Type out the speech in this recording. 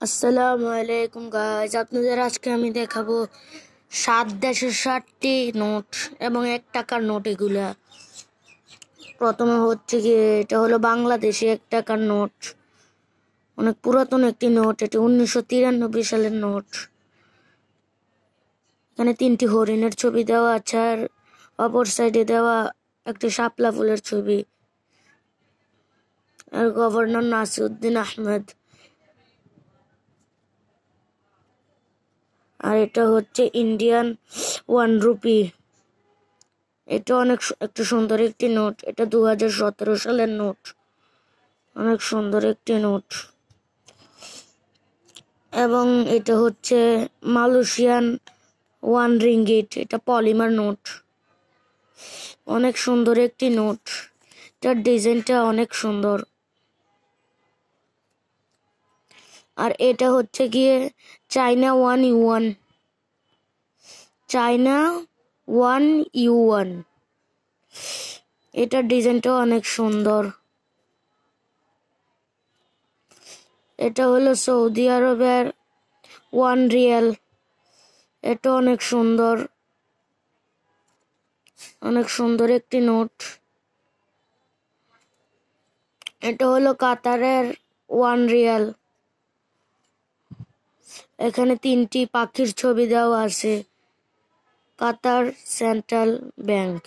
আসসালামু আলাইকুম গাইজ, আপনাদের আজকে আমি দেখাবো 7 দেশের 7টি নোট এবং 1 টাকার নোট। এগুলা প্রথমে হচ্ছে গিয়ে এটা হলো বাংলাদেশি 1 টাকার নোট। অনেক পুরাতন একটি নোট, এটি 1993 সালের নোট। এখানে 3টি হরিণের ছবি দেওয়া আছে, আর অপর সাইডে দেওয়া একটি শাপলা ফুলের ছবি, আর গভর্নর নাসিরউদ্দিন আহমেদ। আর এটা হচ্ছে ইন্ডিয়ান 1 রুপি। এটা অনেক একটু সুন্দর একটি নোট। এটা 2017 সালের নোট। অনেক সুন্দর একটি নোট। এবং এটা হচ্ছে মালয়েশিয়ান 1 রিঙ্গিট। এটা পলিমার নোট। অনেক সুন্দর একটি নোট। এটার ডিজাইনটা অনেক সুন্দর। আর এটা হচ্ছে গিয়ে চায়না 1 ইউয়ান। China 1 yuan. এটার ডিজাইনটা অনেক সুন্দর। এটা হলো সৌদি আরবের 1 রিয়াল। এটা অনেক সুন্দর, অনেক সুন্দর একটি নোট। এটা হলো কাতারের 1 রিয়াল। এখানে 3টি পাখির ছবি দেওয়া আছে। কাতার সেন্ট্রাল ব্যাংক।